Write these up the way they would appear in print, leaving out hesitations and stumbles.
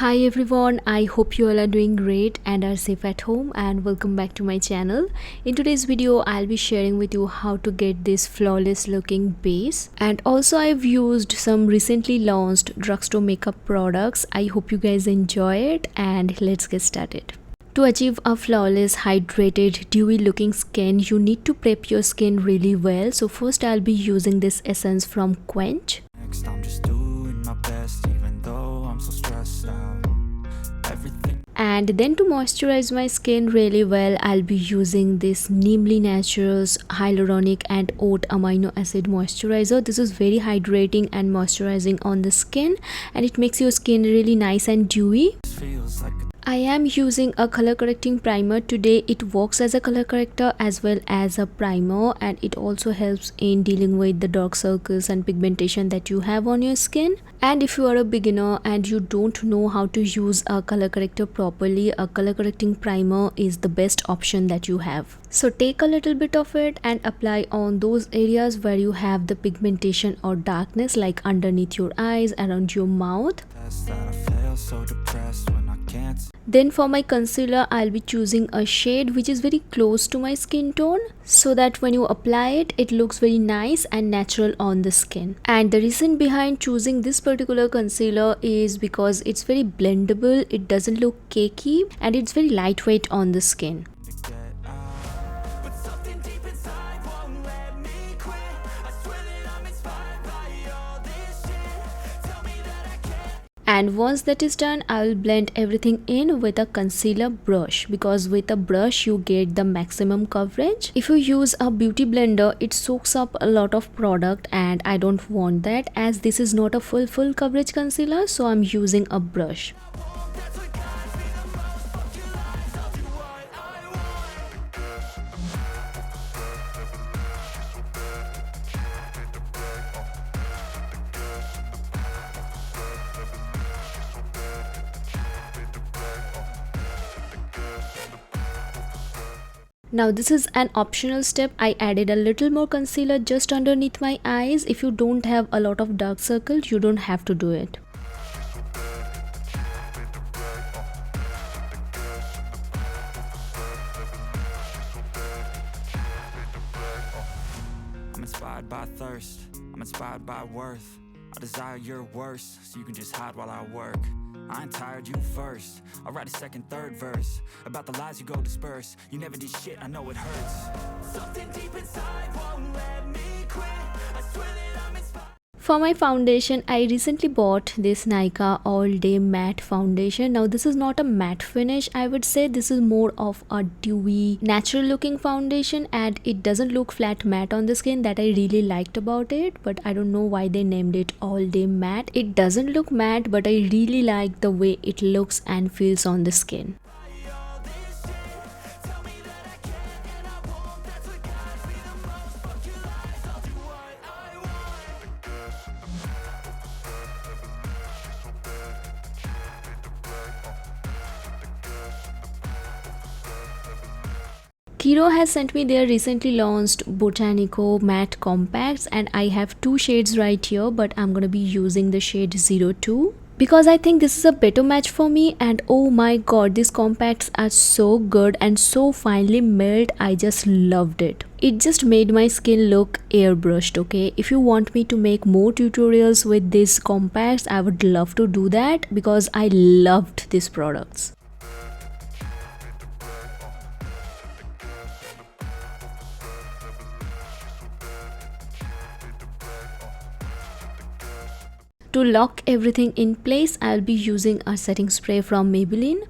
Hi everyone, I hope you all are doing great and are safe at home, and welcome back to my channel. In today's video I'll be sharing with you how to get this flawless looking base, and also I've used some recently launched drugstore makeup products. I hope you guys enjoy it, and let's get started. To achieve a flawless, hydrated, dewy looking skin, you need to prep your skin really well. So first I'll be using this essence from Quench. Next, I'm just doing my best, even though I'm so stressed out. And then to moisturize my skin really well, I'll be using this Neemli Naturals Hyaluronic and Oat Amino Acid Moisturizer. This is very hydrating and moisturizing on the skin, and it makes your skin really nice and dewy. I am using a color correcting primer today. It works as a color corrector as well as a primer, and it also helps in dealing with the dark circles and pigmentation that you have on your skin. And if you are a beginner and you don't know how to use a color corrector properly, a color correcting primer is the best option that you have. So take a little bit of it and apply on those areas where you have the pigmentation or darkness, like underneath your eyes, around your mouth. Then for my concealer, I'll be choosing a shade which is very close to my skin tone, so that when you apply it, it looks very nice and natural on the skin. And the reason behind choosing this particular concealer is because it's very blendable, it doesn't look cakey, and it's very lightweight on the skin. And once that is done, I will blend everything in with a concealer brush, because with a brush you get the maximum coverage. If you use a beauty blender, it soaks up a lot of product, and I don't want that, as this is not a full coverage concealer, so I'm using a brush. Now this is an optional step. I added a little more concealer just underneath my eyes. If you don't have a lot of dark circles, you don't have to do it. I'm inspired by thirst, I'm inspired by worth. I desire your worst, so you can just hide while I work. I ain't tired, you first. I'll write a second, third verse about the lies you go disperse. You never did shit, I know it hurts. Something deep inside won't let me quit. I swear that I'm inspired. For my foundation, I recently bought this Nykaa All Day Matte Foundation. Now this is not a matte finish, I would say. This is more of a dewy, natural looking foundation, and it doesn't look flat matte on the skin. That I really liked about it, but I don't know why they named it All Day Matte. It doesn't look matte, but I really like the way it looks and feels on the skin. KIRO has sent me their recently launched Botanico matte compacts, and I have two shades right here, but I'm gonna be using the shade 02 because I think this is a better match for me. And oh my god, these compacts are so good and so finely milled. I just loved it. It just made my skin look airbrushed. Okay, if you want me to make more tutorials with these compacts, I would love to do that because I loved these products. To lock everything in place, I'll be using a setting spray from Maybelline.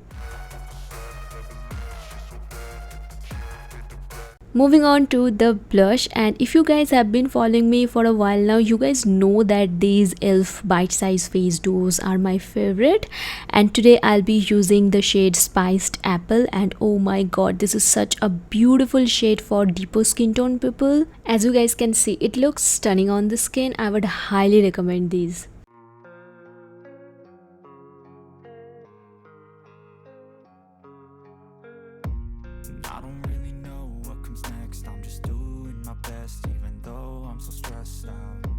Moving on to the blush, and if you guys have been following me for a while now, you guys know that these e.l.f. bite-size face duos are my favorite, and today I'll be using the shade Spiced Apple, and oh my god, this is such a beautiful shade for deeper skin tone people. As you guys can see, it looks stunning on the skin. I would highly recommend these. I don't really know what comes next. I'm just doing my best, even though I'm so stressed out.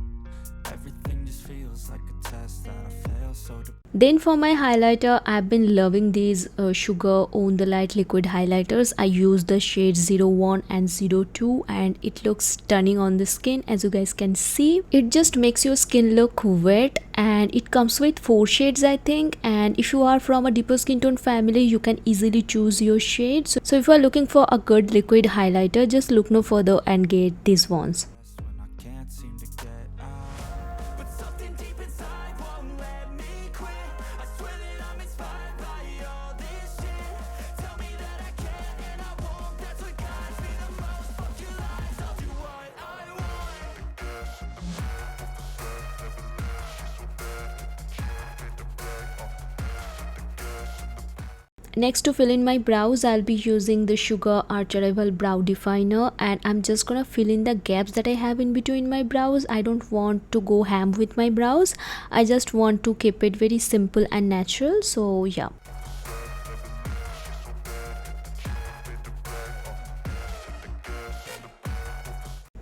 Everything just feels like a test that I fail so Then for my highlighter, I've been loving these Sugar On The Light liquid highlighters. I use the shades 01 and 02 and it looks stunning on the skin. As you guys can see, it just makes your skin look wet, and it comes with 4 shades I think, and if you are from a deeper skin tone family, you can easily choose your shades. So if you are looking for a good liquid highlighter, just look no further and get these ones. when I can't seem to get out. But something deep inside won't let me quit. I swear that I'm inspired by all this shit. Tell me that I can and I won't. That's what guides me the most. Fuck your lies, I'll do what I want. Next, to fill in my brows, I'll be using the Sugar Arch Arrival Brow Definer, and I'm just gonna fill in the gaps that I have in between my brows. I don't want to go ham with my brows. I just want to keep it very simple and natural. So yeah.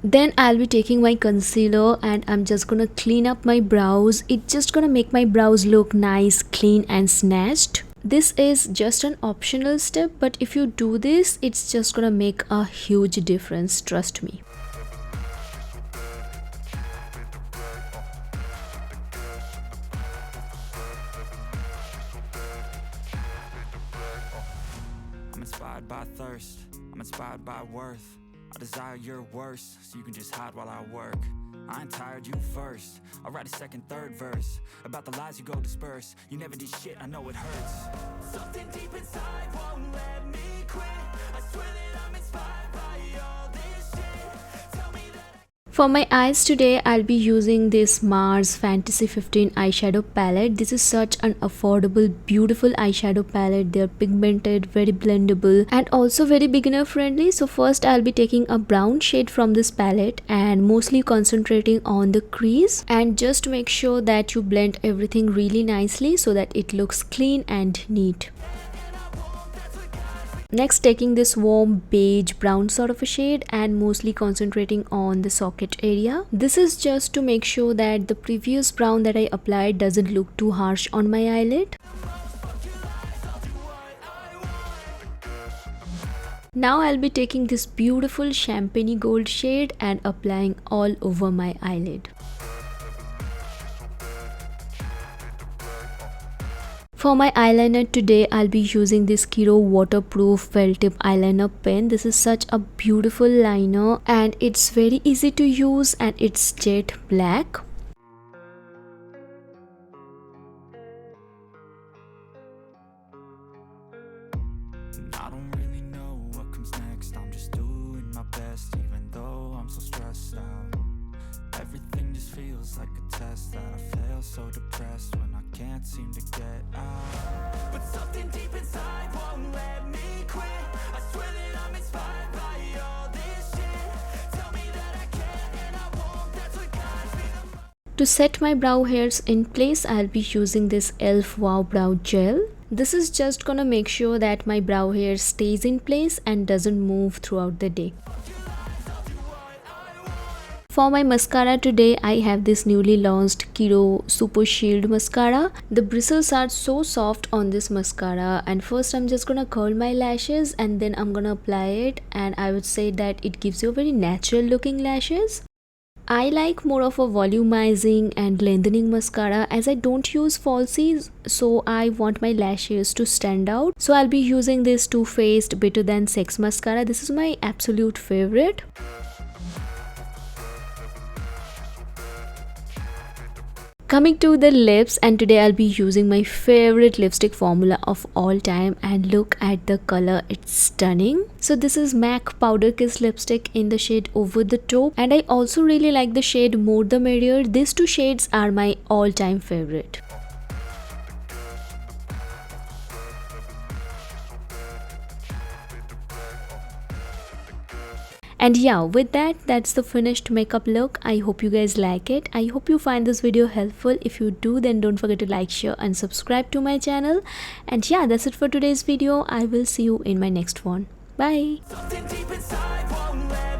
Then I'll be taking my concealer and I'm just gonna clean up my brows. It's just gonna make my brows look nice, clean and snatched. This is just an optional step, but if you do this, it's just gonna make a huge difference, trust me. I'm inspired by thirst, I'm inspired by worth. I desire your worst, so you can just hide while I work. I ain't tired, you first. I'll write a second, third verse about the lies you go disperse. You never did shit, I know it hurts. Something deep inside won't let me quit. I swear that I'm inspired by all this shit. Tell me that For my eyes today, I'll be using this Mars Fantasy 15 eyeshadow palette. This is such an affordable, beautiful eyeshadow palette. They're pigmented, very blendable, and also very beginner friendly. So first I'll be taking a brown shade from this palette and mostly concentrating on the crease, and just make sure that you blend everything really nicely so that it looks clean and neat. Next, taking this warm beige brown sort of a shade and mostly concentrating on the socket area. This is just to make sure that the previous brown that I applied doesn't look too harsh on my eyelid. Now I'll be taking this beautiful champagne gold shade and applying all over my eyelid. For my eyeliner today, I'll be using this KIRO waterproof felt tip eyeliner pen. This is such a beautiful liner and it's very easy to use, and it's jet black. I don't really know what comes next. I'm just doing my best, even though I'm so stressed out. Everything just feels like a test that I fail, so depressed when I can't seem to get out. But something deep inside won't let me quit. I swear that I'm inspired by all this shit. Tell me that I can and I won't. That's what guides me the most. To set my brow hairs in place, I'll be using this e.l.f. Wow Brow Gel. This is just gonna make sure that my brow hair stays in place and doesn't move throughout the day. For my mascara today, I have this newly launched KIRO Super Shield Mascara. The bristles are so soft on this mascara, and first I'm just gonna curl my lashes and then I'm gonna apply it, and I would say that it gives you very natural looking lashes. I like more of a volumizing and lengthening mascara as I don't use falsies, so I want my lashes to stand out. So I'll be using this Too Faced Better Than Sex mascara. This is my absolute favorite. Coming to the lips, and today I'll be using my favorite lipstick formula of all time, and look at the color, it's stunning. So this is M.A.C Powder Kiss lipstick in the shade Over the Top, and I also really like the shade More the Merrier. These two shades are my all-time favorite. And yeah, with that, that's the finished makeup look. I hope you guys like it. I hope you find this video helpful. If you do, then don't forget to like, share and subscribe to my channel. And yeah, that's it for today's video. I will see you in my next one. Bye. Something deep inside won't let